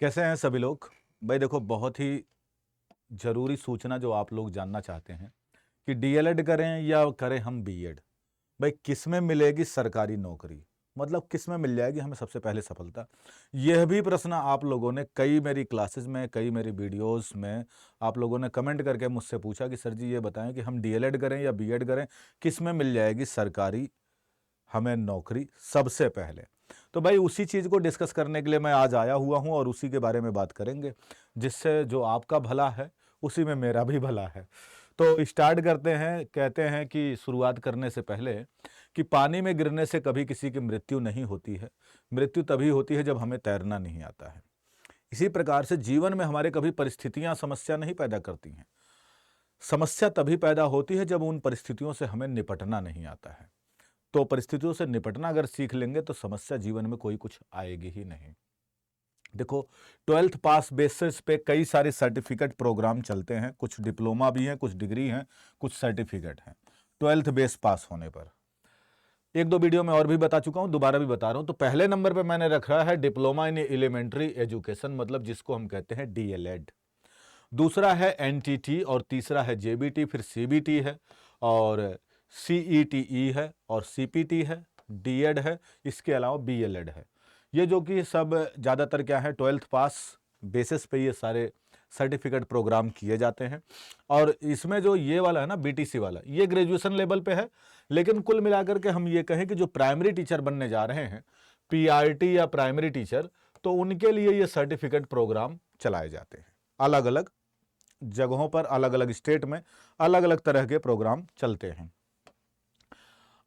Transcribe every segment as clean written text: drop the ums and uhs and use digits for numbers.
कैसे हैं सभी लोग? भाई देखो, बहुत ही ज़रूरी सूचना जो आप लोग जानना चाहते हैं कि डीएलएड करें या करें हम बीएड। भाई किस में मिलेगी सरकारी नौकरी? मतलब किस में मिल जाएगी हमें सबसे पहले सफलता? यह भी प्रश्न आप लोगों ने कई मेरी क्लासेस में, कई मेरी वीडियोस में आप लोगों ने कमेंट करके मुझसे पूछा कि सर जी ये बताएं कि हम डीएलएड करें या बीएड करें, किस में मिल जाएगी सरकारी हमें नौकरी सबसे पहले। तो भाई उसी चीज़ को डिस्कस करने के लिए मैं आज आया हुआ हूँ और उसी के बारे में बात करेंगे, जिससे जो आपका भला है उसी में मेरा भी भला है। तो स्टार्ट करते हैं। कहते हैं कि शुरुआत करने से पहले कि पानी में गिरने से कभी किसी की मृत्यु नहीं होती है। मृत्यु तभी होती है जब हमें तैरना नहीं आता है। इसी प्रकार से जीवन में हमारे कभी परिस्थितियां समस्या नहीं पैदा करती हैं। समस्या तभी पैदा होती है जब उन परिस्थितियों से हमें निपटना नहीं आता है। तो परिस्थितियों से निपटना अगर सीख लेंगे तो समस्या जीवन में कोई कुछ आएगी ही नहीं। देखो, 12th पास बेसिस पे कई सारे सर्टिफिकेट प्रोग्राम चलते हैं, कुछ डिप्लोमा भी हैं, कुछ डिग्री हैं, कुछ सर्टिफिकेट हैं 12th बेस पास होने पर। एक दो वीडियो में और भी बता चुका हूं, दोबारा भी बता रहा हूं। तो पहले नंबर पे मैंने रखा है डिप्लोमा इन एलिमेंट्री एजुकेशन, मतलब जिसको हम कहते हैं डीएलएड। दूसरा है एनटीटी और तीसरा है जेबीटी, फिर सीबीटी है और सीईटीई है और सीपीटी है, डीएड है, इसके अलावा बीएलएड है। ये जो कि सब ज़्यादातर क्या है 12th पास बेसिस पे ये सारे सर्टिफिकेट प्रोग्राम किए जाते हैं। और इसमें जो ये वाला है ना बीटीसी वाला, ये ग्रेजुएशन लेवल पे है। लेकिन कुल मिलाकर के हम ये कहें कि जो प्राइमरी टीचर बनने जा रहे हैं, पीआरटी या प्राइमरी टीचर, तो उनके लिए ये सर्टिफिकेट प्रोग्राम चलाए जाते हैं। अलग अलग जगहों पर, अलग अलग स्टेट में अलग अलग तरह के प्रोग्राम चलते हैं।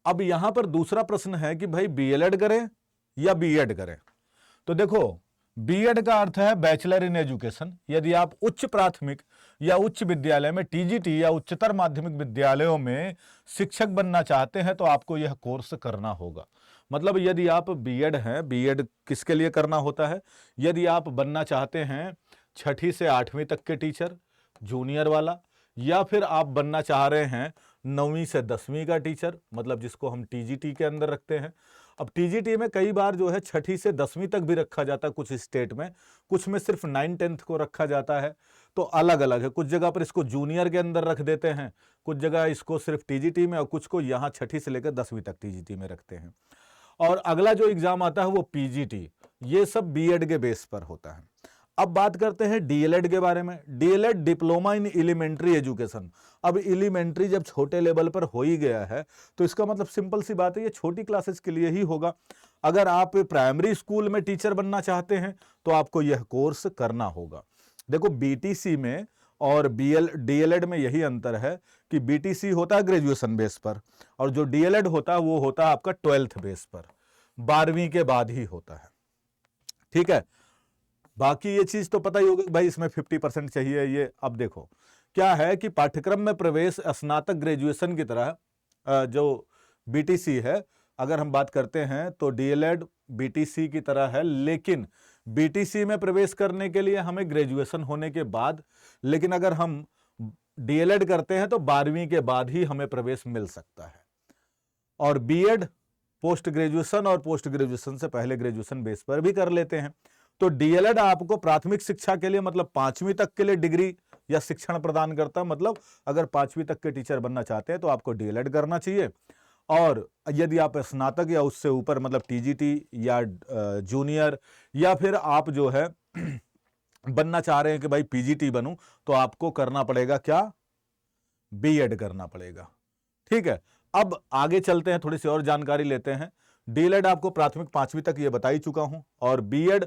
अब यहां पर दूसरा प्रश्न है कि भाई बीएलएड करें या बीएड करें। तो देखो, बीएड का अर्थ है बैचलर इन एजुकेशन। यदि आप उच्च प्राथमिक या उच्च विद्यालय में टीजीटी या उच्चतर माध्यमिक विद्यालयों में शिक्षक बनना चाहते हैं तो आपको यह कोर्स करना होगा। मतलब यदि आप बीएड हैं, बीएड किसके लिए करना होता है? यदि आप बनना चाहते हैं 6ठी से 8वीं तक के टीचर, जूनियर वाला, या फिर आप बनना चाह रहे हैं 9वीं से 10वीं का टीचर, मतलब जिसको हम टीजीटी के अंदर रखते हैं। अब टीजीटी में कई बार जो है 6ठी से 10वीं तक भी रखा जाता है कुछ स्टेट में, कुछ में सिर्फ 9-10th को रखा जाता है। तो अलग अलग है, कुछ जगह पर इसको जूनियर के अंदर रख देते हैं, कुछ जगह इसको सिर्फ टीजीटी में, और कुछ को यहाँ 6ठी से लेकर 10वीं तक टीजीटी में रखते हैं। और अगला जो एग्जाम आता है वो पीजीटी। ये सब बीएड के बेस पर होता है। अब बात करते हैं डीएलएड के बारे में। DElEd diploma in elementary education. अब एलिमेंट्री जब छोटे लेवल पर हो ही गया है तो इसका मतलब सिंपल सी बात है, ये छोटी क्लासेस के लिए ही होगा। अगर आप प्राइमरी स्कूल में टीचर बनना चाहते हैं तो आपको यह कोर्स करना होगा। देखो, बीटीसी में और डीएलएड में यही अंतर है कि बीटीसी होता है ग्रेजुएशन बेस पर और जो डीएलएड होता है वो होता है आपका 12th बेस पर, 12वीं के बाद ही होता है। ठीक है, बाकी ये चीज तो पता ही होगी भाई, इसमें 50% चाहिए ये। अब देखो क्या है कि पाठ्यक्रम में प्रवेश स्नातक ग्रेजुएशन की तरह जो बीटीसी है, अगर हम बात करते हैं तो डीएलएड बीटीसी की तरह है। लेकिन बीटीसी में प्रवेश करने के लिए हमें ग्रेजुएशन होने के बाद, लेकिन अगर हम डीएलएड करते हैं तो 12वीं के बाद ही हमें प्रवेश मिल सकता है। और बीएड पोस्ट ग्रेजुएशन और पोस्ट ग्रेजुएशन से पहले ग्रेजुएशन बेस पर भी कर लेते हैं। तो डीएलएड आपको प्राथमिक शिक्षा के लिए, मतलब 5वीं तक के लिए डिग्री या शिक्षण प्रदान करता है। मतलब अगर 5वीं तक के टीचर बनना चाहते हैं तो आपको डीएलएड करना चाहिए। और यदि आप स्नातक या उससे ऊपर, मतलब टीजीटी या जूनियर, या फिर आप जो है बनना चाह रहे हैं कि भाई पीजीटी बनूं, तो आपको करना पड़ेगा क्या? बीएड करना पड़ेगा। ठीक है, अब आगे चलते हैं, थोड़ी सी और जानकारी लेते हैं। डीएलएड आपको प्राथमिक 5वीं तक ये बता ही चुका हूं, और बीएड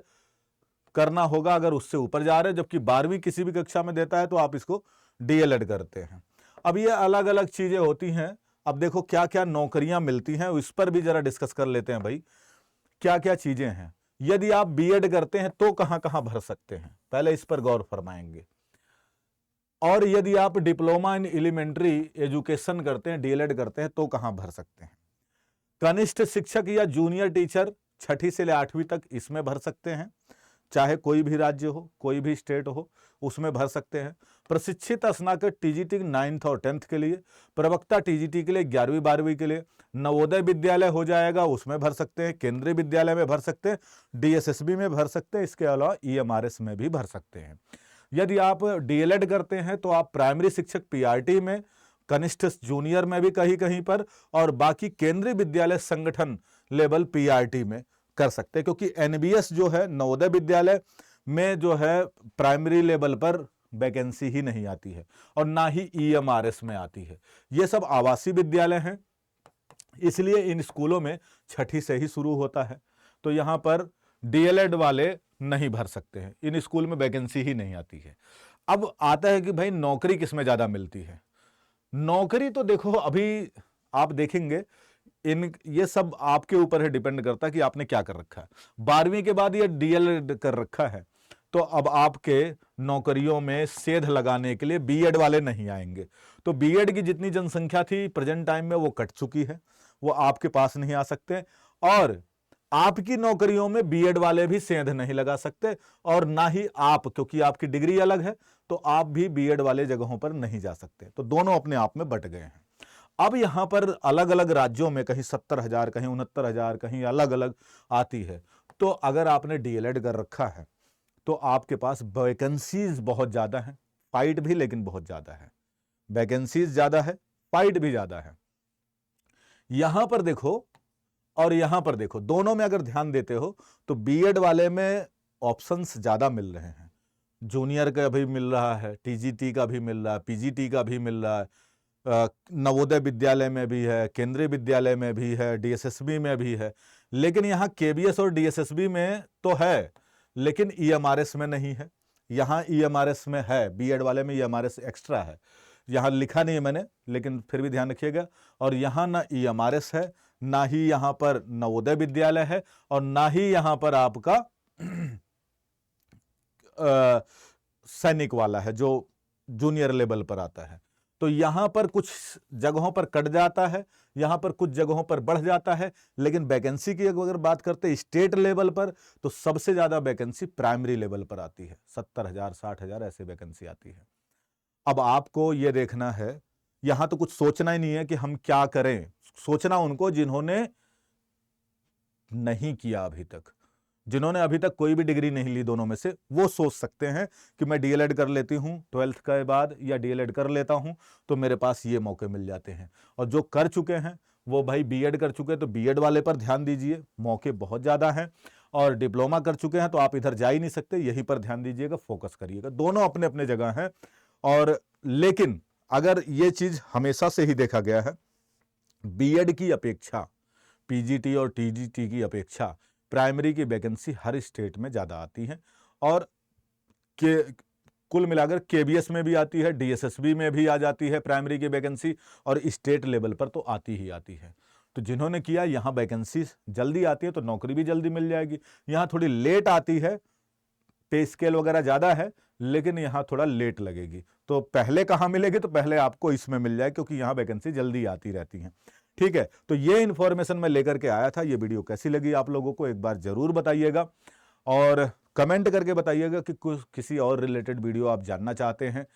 करना होगा अगर उससे ऊपर जा रहे हैं, जबकि 12वीं किसी भी कक्षा में देता है तो आप इसको डीएलएड करते हैं। अब ये अलग अलग चीजें होती हैं। अब देखो क्या क्या नौकरियां मिलती हैं, इस पर भी जरा डिस्कस कर लेते हैं भाई, क्या क्या चीजें हैं। यदि आप बीएड करते हैं तो कहां कहां भर सकते हैं, पहले इस पर गौर फरमाएंगे। और यदि आप डिप्लोमा इन एलिमेंट्री एजुकेशन करते हैं, डीएलएड करते हैं, तो कहां भर सकते हैं? कनिष्ठ शिक्षक या जूनियर टीचर 6ठी से 8वीं तक, इसमें भर सकते हैं। चाहे कोई भी राज्य हो, कोई भी स्टेट हो, उसमें भर सकते हैं। प्रशिक्षित स्नातक टीजीटी 9th और 10th के लिए, प्रवक्ता टीजीटी के लिए 11वीं 12वीं के लिए, नवोदय विद्यालय हो जाएगा उसमें भर सकते हैं, केंद्रीय विद्यालय में भर सकते हैं, डीएसएसबी में भर सकते हैं, इसके अलावा ईएमआरएस में भी भर सकते हैं। यदि आप डीएलएड करते हैं तो आप प्राइमरी शिक्षक पीआरटी में, कनिष्ठ जूनियर में भी कहीं कहीं पर, और बाकी केंद्रीय विद्यालय संगठन लेवल पीआरटी में कर सकते हैं, क्योंकि एनबीएस जो है नवोदय विद्यालय में जो है प्राइमरी लेवल पर वैकेंसी ही नहीं आती है और ना ही ईएमआरएस में आती है। ये सब आवासीय विद्यालय हैं, इसलिए इन स्कूलों में छठी से ही शुरू होता है, तो यहां पर डीएलएड वाले नहीं भर सकते हैं, इन स्कूल में वैकेंसी ही नहीं आती है। अब आता है कि भाई नौकरी किसमें ज्यादा मिलती है। नौकरी तो देखो अभी आप देखेंगे, ये सब आपके ऊपर है, डिपेंड करता है कि आपने क्या कर रखा है। 12वीं के बाद ये डीएलएड कर रखा है तो अब आपके नौकरियों में सेध लगाने के लिए बीएड वाले नहीं आएंगे। तो बीएड की जितनी जनसंख्या थी प्रेजेंट टाइम में वो कट चुकी है, वो आपके पास नहीं आ सकते, और आपकी नौकरियों में बीएड वाले भी सेंध नहीं लगा सकते, और ना ही आप, क्योंकि आपकी डिग्री अलग है तो आप भी बीएड वाले जगहों पर नहीं जा सकते। तो दोनों अपने आप में बट गए हैं। अब यहां पर अलग अलग राज्यों में कहीं 70,000, कहीं 69,000, कहीं अलग अलग आती है। तो अगर आपने डीएलएड कर रखा है तो आपके पास वैकेंसीज बहुत ज्यादा है, फाइट भी लेकिन बहुत ज्यादा है। वैकेंसीज ज्यादा है, फाइट भी ज्यादा है। यहां पर देखो और यहां पर देखो, दोनों में अगर ध्यान देते हो तो बीएड वाले में ऑप्शंस ज्यादा मिल रहे हैं। जूनियर का भी मिल रहा है, टीजीटी का भी मिल रहा है, पीजीटी का भी मिल रहा है, नवोदय विद्यालय में भी है, केंद्रीय विद्यालय में भी है, डीएसएसबी में भी है। लेकिन यहाँ केबीएस और डीएसएसबी में तो है, लेकिन ईएमआरएस में नहीं है। यहाँ ईएमआरएस में है, बीएड वाले में ईएमआरएस एक्स्ट्रा है, यहाँ लिखा नहीं है मैंने, लेकिन फिर भी ध्यान रखिएगा। और यहाँ ना ईएमआरएस है, ना ही यहाँ पर नवोदय विद्यालय है, और ना ही यहाँ पर आपका सैनिक वाला है जो जूनियर लेवल पर आता है। तो यहां पर कुछ जगहों पर कट जाता है, यहां पर कुछ जगहों पर बढ़ जाता है। लेकिन वैकेंसी की अगर बात करते हैं स्टेट लेवल पर, तो सबसे ज्यादा वैकेंसी प्राइमरी लेवल पर आती है, 70,000 60,000 ऐसे वैकेंसी आती है। अब आपको यह देखना है, यहां तो कुछ सोचना ही नहीं है कि हम क्या करें, सोचना उनको जिन्होंने नहीं किया अभी तक, जिन्होंने अभी तक कोई भी डिग्री नहीं ली दोनों में से, वो सोच सकते हैं कि मैं डीएलएड कर लेती हूं 12th के बाद, या डीएलएड कर लेता हूं तो मेरे पास ये मौके मिल जाते हैं। और जो कर चुके हैं वो भाई बीएड कर चुके हैं तो बीएड वाले पर ध्यान दीजिए, मौके बहुत ज्यादा हैं। और डिप्लोमा कर चुके हैं तो आप इधर जा ही नहीं सकते, यहीं पर ध्यान दीजिएगा, फोकस करिएगा। दोनों अपने अपने जगह हैं। और लेकिन अगर ये चीज हमेशा से ही देखा गया है, बीएड की अपेक्षा, पीजीटी और टीजीटी की अपेक्षा प्राइमरी की वैकेंसी हर स्टेट में ज्यादा आती है। और कुल मिलाकर केबीएस में भी आती है, डीएसएसबी में भी आ जाती है प्राइमरी की वैकेंसी, और स्टेट लेवल पर तो आती ही आती है। तो जिन्होंने किया, यहाँ वैकेंसी जल्दी आती है तो नौकरी भी जल्दी मिल जाएगी। यहाँ थोड़ी लेट आती है, पे स्केल वगैरह ज्यादा है, लेकिन यहाँ थोड़ा लेट लगेगी। तो पहले कहाँ मिलेगी, तो पहले आपको इसमें मिल जाए, क्योंकि यहाँ वैकेंसी जल्दी आती रहती है। ठीक है, तो ये इंफॉर्मेशन मैं लेकर के आया था। ये वीडियो कैसी लगी आप लोगों को एक बार जरूर बताइएगा, और कमेंट करके बताइएगा कि किसी और रिलेटेड वीडियो आप जानना चाहते हैं,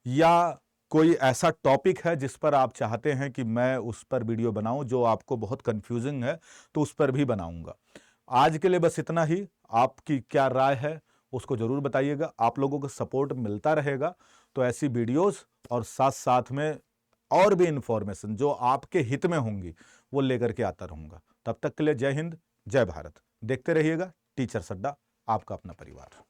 या कोई ऐसा टॉपिक है जिस पर आप चाहते हैं कि मैं उस पर वीडियो बनाऊं, जो आपको बहुत कंफ्यूजिंग है तो उस पर भी बनाऊंगा। आज के लिए बस इतना ही। आपकी क्या राय है उसको जरूर बताइएगा। आप लोगों को सपोर्ट मिलता रहेगा तो ऐसी वीडियोस और साथ साथ में और भी इंफॉर्मेशन जो आपके हित में होंगी वो लेकर के आता रहूंगा। तब तक के लिए जय हिंद, जय भारत। देखते रहिएगा टीचर्स अड्डा, आपका अपना परिवार।